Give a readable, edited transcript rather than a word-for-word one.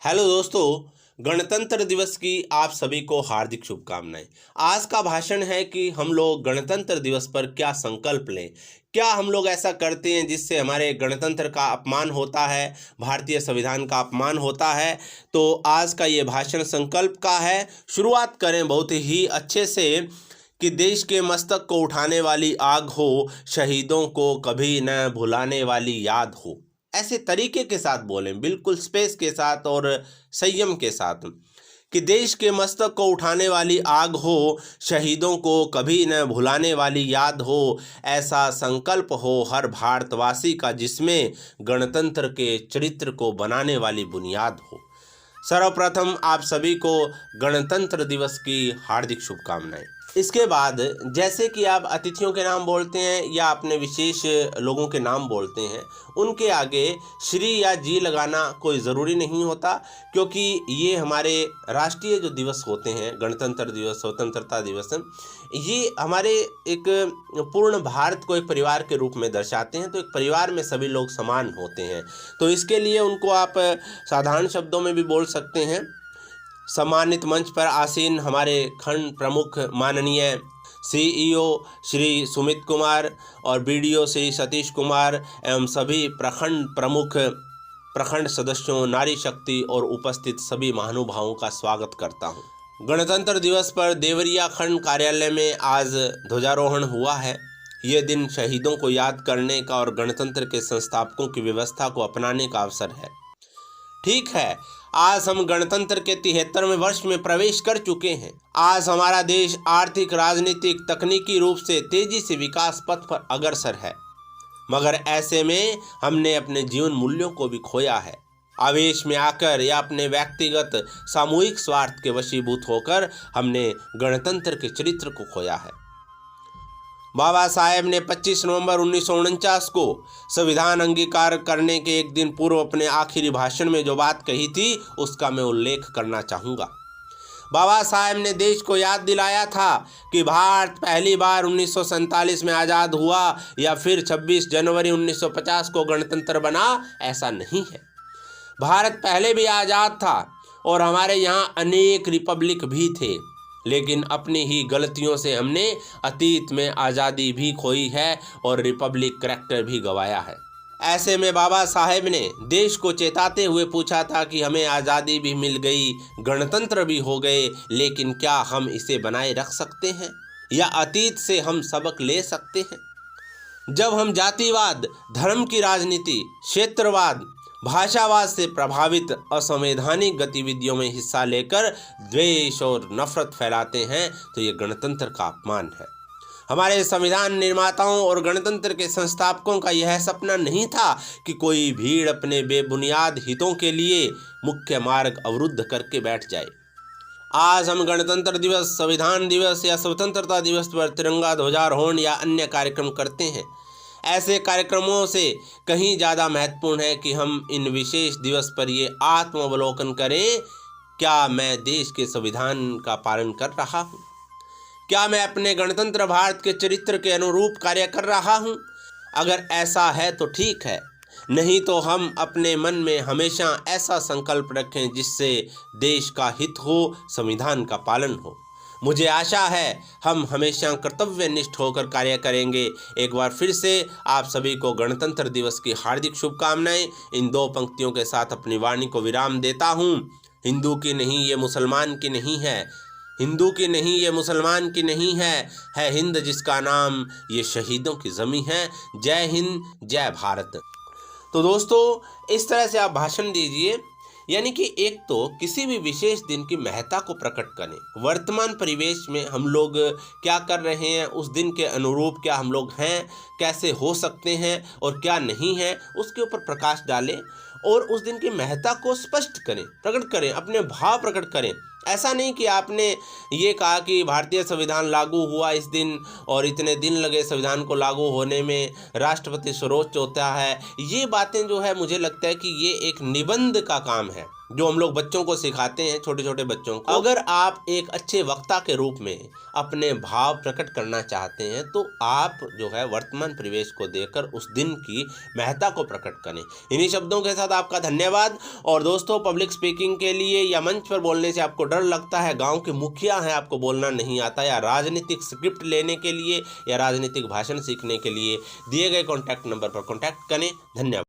Hello दोस्तों, गणतंत्र दिवस की आप सभी को हार्दिक शुभकामनाएं। आज का भाषण है कि हम लोग गणतंत्र दिवस पर क्या संकल्प लें। क्या हम लोग ऐसा करते हैं जिससे हमारे गणतंत्र का अपमान होता है, भारतीय संविधान का अपमान होता है। तो आज का ये भाषण संकल्प का है। शुरुआत करें बहुत ही अच्छे से कि देश के मस्तक को उठाने वाली आग हो, शहीदों को कभी न भुलाने वाली याद हो। ऐसे तरीके के साथ बोलें, बिल्कुल स्पेस के साथ और संयम के साथ, कि देश के मस्तक को उठाने वाली आग हो, शहीदों को कभी न भुलाने वाली याद हो। ऐसा संकल्प हो हर भारतवासी का जिसमें गणतंत्र के चरित्र को बनाने वाली बुनियाद हो। सर्वप्रथम आप सभी को गणतंत्र दिवस की हार्दिक शुभकामनाएं। इसके बाद जैसे कि आप अतिथियों के नाम बोलते हैं या अपने विशेष लोगों के नाम बोलते हैं, उनके आगे श्री या जी लगाना कोई ज़रूरी नहीं होता, क्योंकि ये हमारे राष्ट्रीय जो दिवस होते हैं, गणतंत्र दिवस, स्वतंत्रता दिवस, ये हमारे एक पूर्ण भारत को एक परिवार के रूप में दर्शाते हैं। तो एक परिवार में सभी लोग समान होते हैं, तो इसके लिए उनको आप साधारण शब्दों में भी बोल सकते हैं। सम्मानित मंच पर आसीन हमारे खंड प्रमुख माननीय सीईओ श्री सुमित कुमार और बीडीओ श्री सतीश कुमार एवं सभी प्रखंड प्रमुख, प्रखंड सदस्यों, नारी शक्ति और उपस्थित सभी महानुभावों का स्वागत करता हूं। गणतंत्र दिवस पर देवरिया खंड कार्यालय में आज ध्वजारोहण हुआ है। ये दिन शहीदों को याद करने का और गणतंत्र के संस्थापकों की व्यवस्था को अपनाने का अवसर है। ठीक है, आज हम गणतंत्र के 73वें वर्ष में प्रवेश कर चुके हैं। आज हमारा देश आर्थिक, राजनीतिक, तकनीकी रूप से तेजी से विकास पथ पर अग्रसर है, मगर ऐसे में हमने अपने जीवन मूल्यों को भी खोया है। आवेश में आकर या अपने व्यक्तिगत सामूहिक स्वार्थ के वशीभूत होकर हमने गणतंत्र के चरित्र को खोया है। बाबा साहेब ने 25 नवंबर 1949 को संविधान अंगीकार करने के एक दिन पूर्व अपने आखिरी भाषण में जो बात कही थी, उसका मैं उल्लेख करना चाहूँगा। बाबा साहेब ने देश को याद दिलाया था कि भारत पहली बार 1947 में आज़ाद हुआ या फिर 26 जनवरी 1950 को गणतंत्र बना, ऐसा नहीं है। भारत पहले भी आज़ाद था और हमारे यहाँ अनेक रिपब्लिक भी थे, लेकिन अपनी ही गलतियों से हमने अतीत में आज़ादी भी खोई है और रिपब्लिक करैक्टर भी गंवाया है। ऐसे में बाबा साहेब ने देश को चेताते हुए पूछा था कि हमें आज़ादी भी मिल गई, गणतंत्र भी हो गए, लेकिन क्या हम इसे बनाए रख सकते हैं या अतीत से हम सबक ले सकते हैं? जब हम जातिवाद, धर्म की राजनीति, क्षेत्रवाद, भाषावाद से प्रभावित असंवैधानिक गतिविधियों में हिस्सा लेकर द्वेष और नफरत फैलाते हैं, तो ये गणतंत्र का अपमान है। हमारे संविधान निर्माताओं और गणतंत्र के संस्थापकों का यह सपना नहीं था कि कोई भीड़ अपने बेबुनियाद हितों के लिए मुख्य मार्ग अवरुद्ध करके बैठ जाए। आज हम गणतंत्र दिवस, संविधान दिवस या स्वतंत्रता दिवस पर तिरंगा ध्वजारोहण या अन्य कार्यक्रम करते हैं। ऐसे कार्यक्रमों से कहीं ज़्यादा महत्वपूर्ण है कि हम इन विशेष दिवस पर ये आत्मावलोकन करें, क्या मैं देश के संविधान का पालन कर रहा हूँ? क्या मैं अपने गणतंत्र भारत के चरित्र के अनुरूप कार्य कर रहा हूँ? अगर ऐसा है तो ठीक है, नहीं तो हम अपने मन में हमेशा ऐसा संकल्प रखें जिससे देश का हित हो, संविधान का पालन हो। मुझे आशा है हम हमेशा कर्तव्यनिष्ठ होकर कार्य करेंगे। एक बार फिर से आप सभी को गणतंत्र दिवस की हार्दिक शुभकामनाएं। इन दो पंक्तियों के साथ अपनी वाणी को विराम देता हूँ। हिंदू की नहीं, ये मुसलमान की नहीं है। हिंदू की नहीं, ये मुसलमान की नहीं है हिंद जिसका नाम, ये शहीदों की ज़मीं है। जय हिंद, जय भारत। तो दोस्तों, इस तरह से आप भाषण दीजिए, यानी कि एक तो किसी भी विशेष दिन की महत्ता को प्रकट करें। वर्तमान परिवेश में हम लोग क्या कर रहे हैं, उस दिन के अनुरूप क्या हम लोग हैं, कैसे हो सकते हैं और क्या नहीं है, उसके ऊपर प्रकाश डालें और उस दिन की महत्ता को स्पष्ट करें, प्रकट करें, अपने भाव प्रकट करें। ऐसा नहीं कि आपने ये कहा कि भारतीय संविधान लागू हुआ इस दिन और इतने दिन लगे संविधान को लागू होने में, राष्ट्रपति सर्वोच्च होता है। ये बातें जो है, मुझे लगता है कि ये एक निबंध का काम है। जो हम लोग बच्चों को सिखाते हैं, छोटे छोटे बच्चों को। अगर आप एक अच्छे वक्ता के रूप में अपने भाव प्रकट करना चाहते हैं तो आप जो है वर्तमान परिवेश को देखकर उस दिन की महत्ता को प्रकट करें। इन्हीं शब्दों के साथ आपका धन्यवाद। और दोस्तों, पब्लिक स्पीकिंग के लिए या मंच पर बोलने से आपको डर लगता है, गांव के मुखिया हैं, आपको बोलना नहीं आता, या राजनीतिक स्क्रिप्ट लेने के लिए या राजनीतिक भाषण सीखने के लिए दिए गए कॉन्टैक्ट नंबर पर कॉन्टैक्ट करें। धन्यवाद।